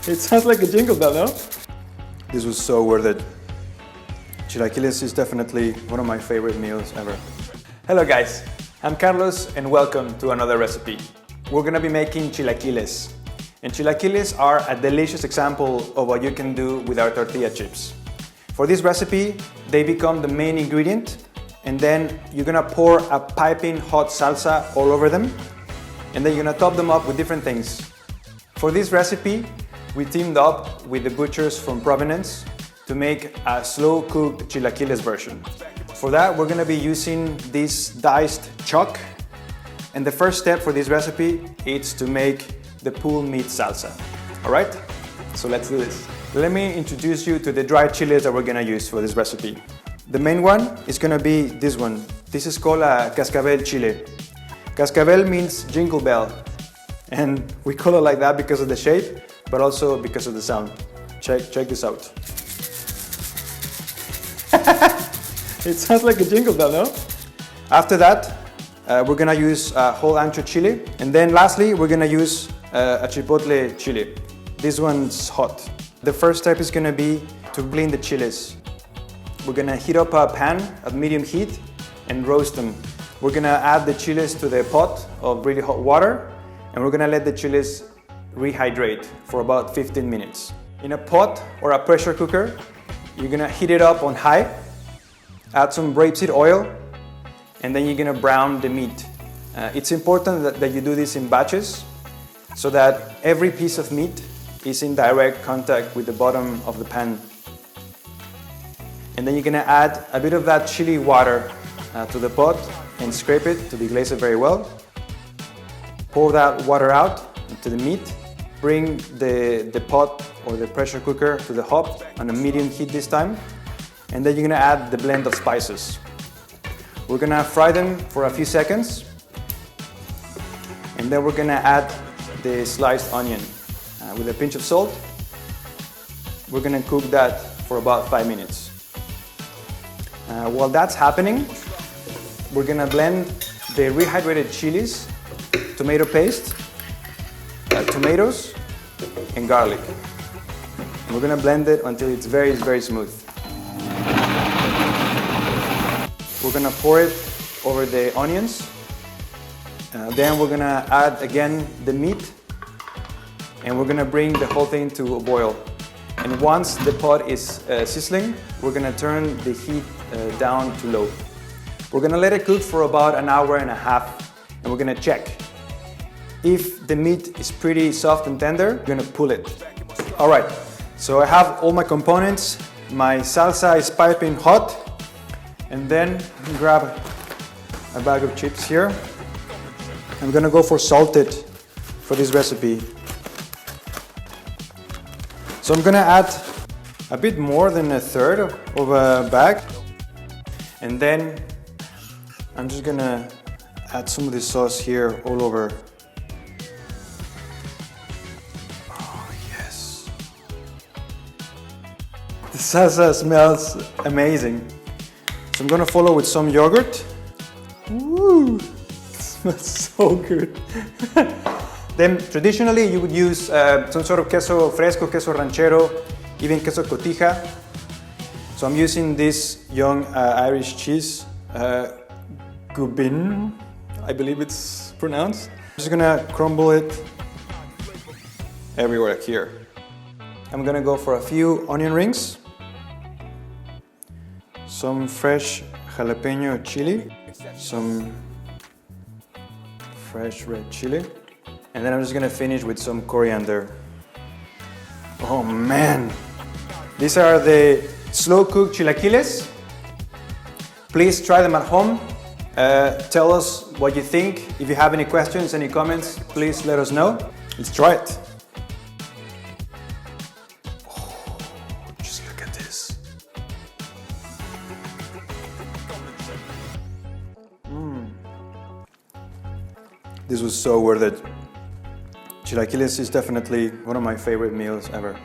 It sounds like a jingle bell, no? This was so worth it. Chilaquiles is definitely one of my favorite meals ever. Hello guys, I'm Carlos and welcome to another recipe. We're gonna be making chilaquiles. And chilaquiles are a delicious example of what you can do with our tortilla chips. For this recipe, they become the main ingredient, and then you're gonna pour a piping hot salsa all over them, and then you're gonna top them up with different things. For this recipe, we teamed up with the butchers from Providence to make a slow-cooked chilaquiles version. For that, we're gonna be using this diced chuck, and the first step for this recipe is to make the pool meat salsa. All right, so let's do this. Let me introduce you to the dried chilies that we're gonna use for this recipe. The main one is gonna be this one. This is called a cascabel chile. Cascabel means jingle bell, and we call it like that because of the shape, but also because of the sound. Check this out. It sounds like a jingle bell, no? After that, we're gonna use whole ancho chili, and then lastly, we're gonna use a chipotle chili. This one's hot. The first step is gonna be to blend the chilies. We're gonna heat up a pan at medium heat and roast them. We're gonna add the chilies to the pot of really hot water, and we're gonna let the chilies rehydrate for about 15 minutes. In a pot or a pressure cooker, you're gonna heat it up on high, add some rapeseed oil, and then you're gonna brown the meat. It's important that you do this in batches so that every piece of meat is in direct contact with the bottom of the pan. And then you're gonna add a bit of that chili water to the pot and scrape it to deglaze it very well. Pour that water out into the meat. Bring the pot or the pressure cooker to the hob on a medium heat this time. And then you're gonna add the blend of spices. We're gonna fry them for a few seconds. And then we're gonna add the sliced onion with a pinch of salt. We're gonna cook that for about 5 minutes. While that's happening, we're gonna blend the rehydrated chilies, tomato paste, tomatoes, and garlic. And we're gonna blend it until it's very, very smooth. We're gonna pour it over the onions. Then we're gonna add again the meat, and we're gonna bring the whole thing to a boil. And once the pot is sizzling, we're gonna turn the heat down to low. We're gonna let it cook for about an hour and a half, and we're gonna check. If the meat is pretty soft and tender, we're gonna pull it. All right, so I have all my components. My salsa is piping hot, and then grab a bag of chips here. I'm gonna go for salted for this recipe. So I'm gonna add a bit more than a third of a bag, and then I'm just gonna add some of this sauce here all over. Oh yes. The salsa smells amazing. So I'm gonna follow with some yogurt. Woo! It smells so good. Then traditionally you would use some sort of queso fresco, queso ranchero, even queso cotija. So I'm using this young Irish cheese, Gubin, I believe it's pronounced. I'm just gonna crumble it everywhere here. I'm gonna go for a few onion rings, some fresh jalapeno chili, some fresh red chili, and then I'm just gonna finish with some coriander. Oh man! These are the slow-cooked chilaquiles. Please try them at home. Tell us what you think. If you have any questions, any comments, please let us know. Let's try it. Oh, just look at this. This was so worth it. Chilaquiles is definitely one of my favorite meals ever.